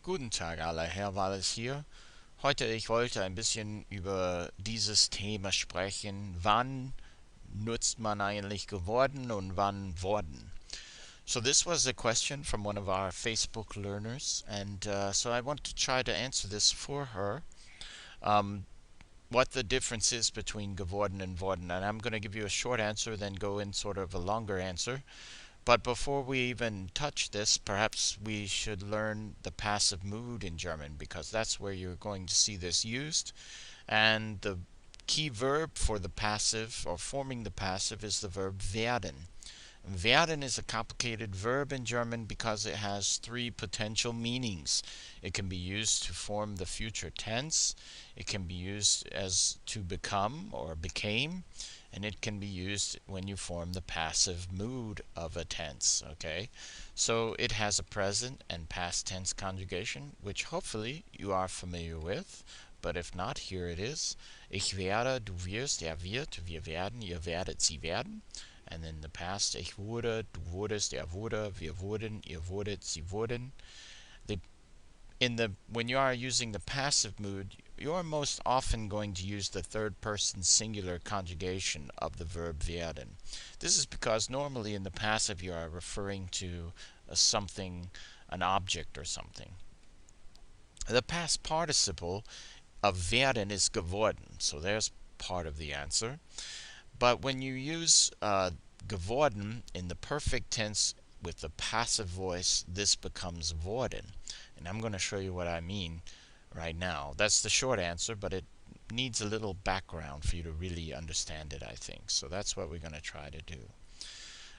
Guten Tag alle, Herr Walles hier. Heute ich wollte ein bisschen über dieses Thema sprechen. Wann nutzt man eigentlich geworden und wann worden? So this was a question from one of our Facebook learners, and so I want to try to answer this for her. Um, what the difference is between geworden and worden, and I'm going to give you a short answer, then go in sort of a longer answer. But before we even touch this, perhaps we should learn the passive mood in German, because that's where you're going to see this used. And the key verb for the passive, or forming the passive, is the verb werden. Werden is a complicated verb in German because it has three potential meanings. It can be used to form the future tense, it can be used as to become or became, and it can be used when you form the passive mood of a tense. Okay, so it has a present and past tense conjugation, which hopefully you are familiar with, but if not, here it is. Ich werde, du wirst, er wird, wir werden, ihr werdet, sie werden. And in the past, ich wurde, du wurdest, er wurde, wir wurden, ihr wurdet, sie wurden. When you are using the passive mood, you are most often going to use the third person singular conjugation of the verb werden. This is because normally in the passive you are referring to something, an object or something. The past participle of werden is geworden, so there's part of the answer. But when you use geworden in the perfect tense with the passive voice, this becomes worden. And I'm going to show you what I mean right now. That's the short answer, but it needs a little background for you to really understand it, I think. So that's what we're going to try to do.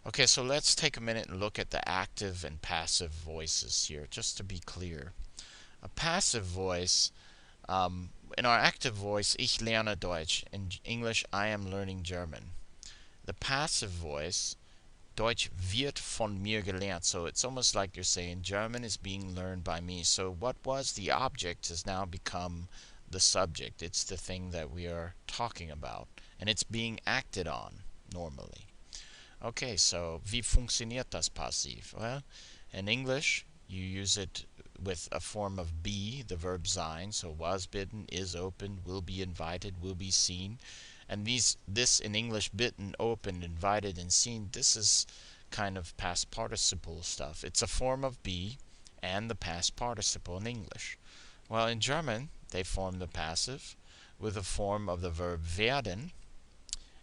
Okay, so let's take a minute and look at the active and passive voices here, just to be clear. A passive voice, in our active voice, ich lerne Deutsch. In English, I am learning German. The passive voice, Deutsch wird von mir gelernt. So it's almost like you're saying German is being learned by me. So what was the object has now become the subject. It's the thing that we are talking about. And it's being acted on normally. Okay, so wie funktioniert das Passiv? Well, in English, you use it with a form of be, the verb sein, so was bidden, is open, will be invited, will be seen. And this in English, bitten, open, invited, and seen, this is kind of past participle stuff. It's a form of be and the past participle in English. Well, in German, they form the passive with a form of the verb werden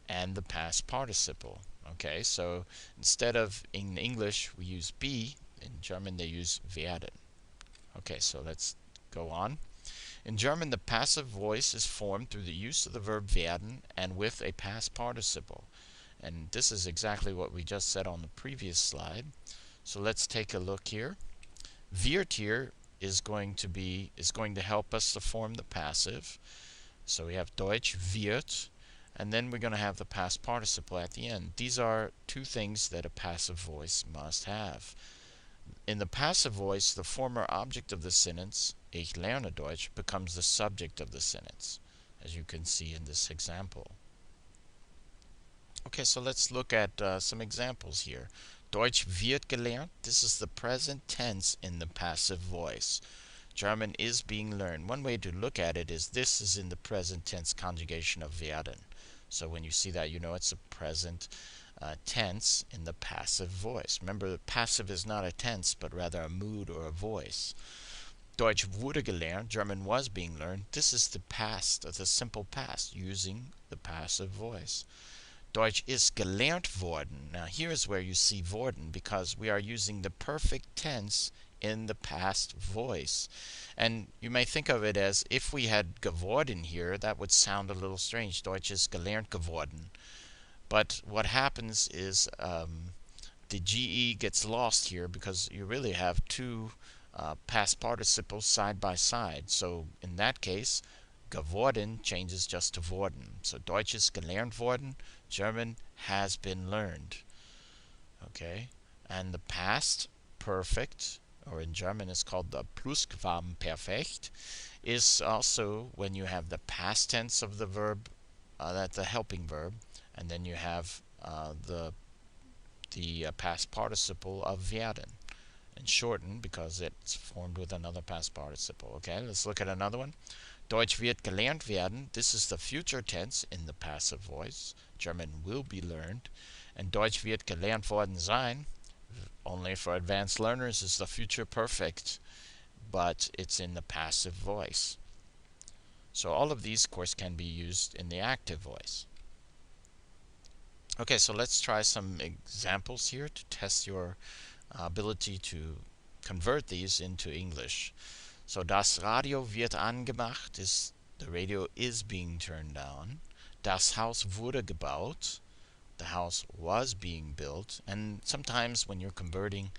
and the past participle. Okay, so instead of in English we use be, in German they use werden. Okay, so let's go on. In German, the passive voice is formed through the use of the verb werden and with a past participle. And this is exactly what we just said on the previous slide. So let's take a look here. Wird here is going to help us to form the passive. So we have Deutsch wird, and then we're going to have the past participle at the end. These are two things that a passive voice must have. In the passive voice, the former object of the sentence, ich lerne Deutsch, becomes the subject of the sentence, as you can see in this example. Okay, so let's look at some examples here. Deutsch wird gelernt. This is the present tense in the passive voice. German is being learned. One way to look at it is this is in the present tense conjugation of werden. So when you see that, you know it's a present tense in the passive voice. Remember, the passive is not a tense, but rather a mood or a voice. Deutsch wurde gelernt, German was being learned. This is the past, the simple past, using the passive voice. Deutsch ist gelernt worden. Now here is where you see worden, because we are using the perfect tense in the past voice. And you may think of it as, if we had geworden here, that would sound a little strange. Deutsch ist gelernt geworden. But what happens is the GE gets lost here because you really have two past participles side by side. So in that case, geworden changes just to worden. So Deutsch ist gelernt worden, German has been learned. Okay, and the past perfect, or in German it's called the Plusquamperfekt, is also when you have the past tense of the verb, that's the helping verb, and then you have the past participle of werden. and shortened because it's formed with another past participle. Okay, let's look at another one. Deutsch wird gelernt werden. This is the future tense in the passive voice. German will be learned. And Deutsch wird gelernt worden sein, only for advanced learners, is the future perfect, but it's in the passive voice. So all of these, of course, can be used in the active voice. Okay, so let's try some examples here to test your ability to convert these into English. So das Radio wird angemacht is the radio is being turned on. Das Haus wurde gebaut. The house was being built. And sometimes when you're converting,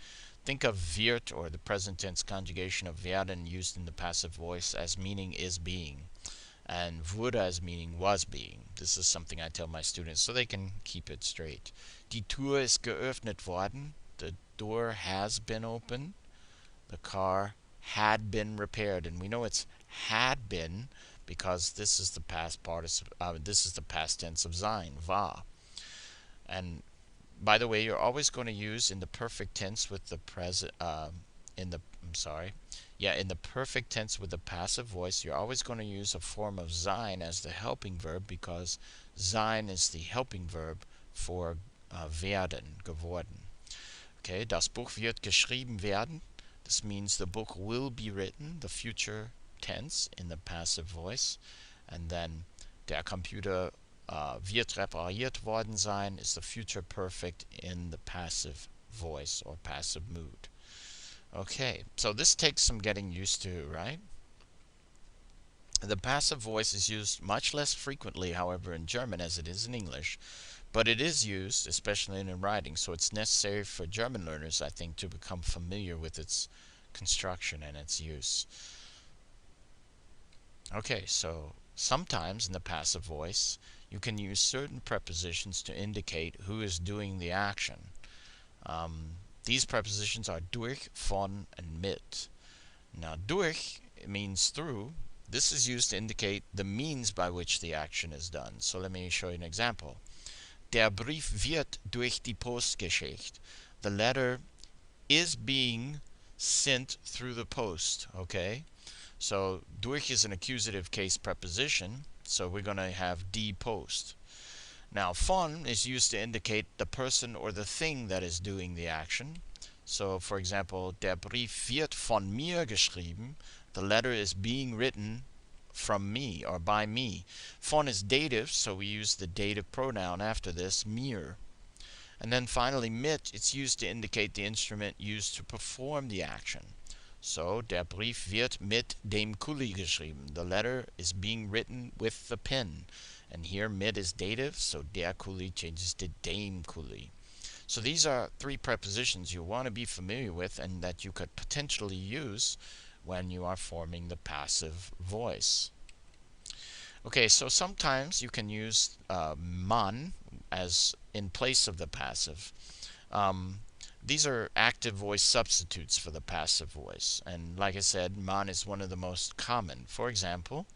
think of wird, or the present tense conjugation of werden used in the passive voice, as meaning is being, and wurde as meaning was being. This is something I tell my students so they can keep it straight. Die Tür ist geöffnet worden. The door has been opened. The car had been repaired, and we know it's had been because this is the past this is the past tense of sein, war. And by the way, you're always going to use in the perfect tense with the present in the perfect tense with the passive voice, you're always going to use a form of sein as the helping verb, because sein is the helping verb for werden, geworden. Okay, das Buch wird geschrieben werden. This means the book will be written, the future tense in the passive voice. And then der Computer wird repariert worden sein is the future perfect in the passive voice or passive mood. Okay, so this takes some getting used to, right? The passive voice is used much less frequently, however, in German as it is in English. But it is used, especially in writing, so it's necessary for German learners, I think, to become familiar with its construction and its use. Okay, so sometimes in the passive voice, you can use certain prepositions to indicate who is doing the action. These prepositions are durch, von, and mit. Now, durch means through. This is used to indicate the means by which the action is done. So let me show you an example. Der Brief wird durch die Post geschickt. The letter is being sent through the post, okay? So durch is an accusative case preposition, so we're going to have die Post. Now von is used to indicate the person or the thing that is doing the action. So for example, der Brief wird von mir geschrieben. The letter is being written from me or by me. Von is dative, so we use the dative pronoun after this, mir. And then finally mit, it's used to indicate the instrument used to perform the action. So der Brief wird mit dem Kuli geschrieben. The letter is being written with the pen. And here mit is dative, so der Kuli changes to dem Kuli. So these are three prepositions you want to be familiar with and that you could potentially use when you are forming the passive voice. Okay, so sometimes you can use man as in place of the passive. These are active voice substitutes for the passive voice. And like I said, man is one of the most common. For example,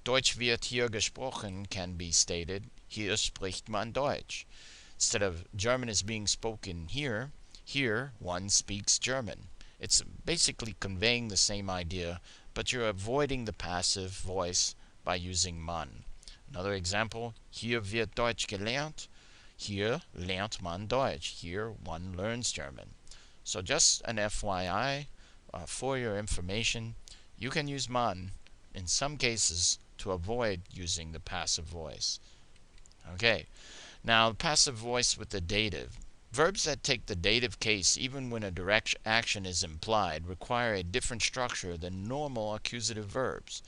Deutsch wird hier gesprochen can be stated, hier spricht man Deutsch. Instead of German is being spoken here, here one speaks German. It's basically conveying the same idea, but you're avoiding the passive voice by using man. Another example, hier wird Deutsch gelernt. Hier lernt man Deutsch. Here one learns German. So just an FYI, for your information, you can use man in some cases to avoid using the passive voice. Okay, now passive voice with the dative. Verbs that take the dative case even when a direct action is implied require a different structure than normal accusative verbs.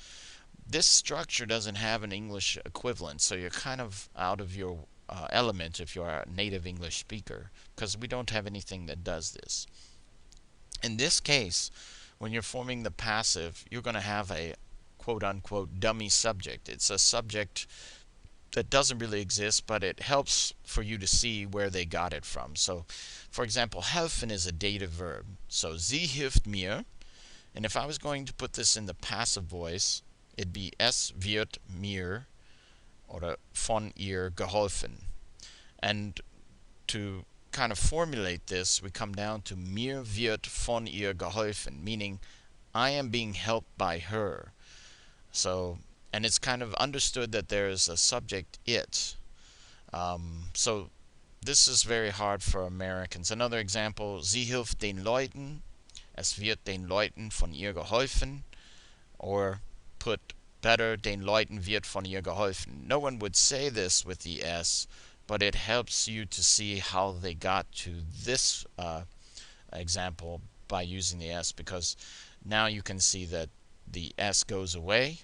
This structure doesn't have an English equivalent, so you're kind of out of your element if you're a native English speaker, because we don't have anything that does this. In this case, when you're forming the passive, you're going to have a quote-unquote dummy subject. It's a subject that doesn't really exist, but it helps for you to see where they got it from. So, for example, helfen is a dative verb. So, sie hilft mir. And if I was going to put this in the passive voice, it'd be es wird mir or von ihr geholfen. And to kind of formulate this, we come down to mir wird von ihr geholfen, meaning I am being helped by her. So, and it's kind of understood that there's a subject, it. So this is very hard for Americans. Another example, sie hilft den Leuten, es wird den Leuten von ihr geholfen, or put better, den Leuten wird von ihr geholfen. No one would say this with the S, but it helps you to see how they got to this example by using the S, because now you can see that the S goes away,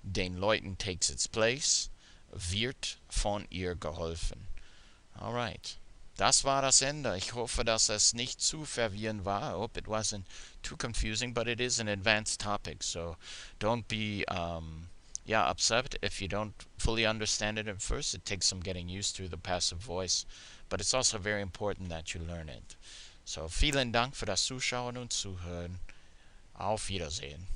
den Leuten takes its place, wird von ihr geholfen. Alright. Das war das Ende. Ich hoffe, dass es nicht zu verwirrend war. I hope it wasn't too confusing, but it is an advanced topic, so don't be upset if you don't fully understand it at first. It takes some getting used to the passive voice, but it's also very important that you learn it. So, vielen Dank für das Zuschauen und Zuhören. Auf Wiedersehen.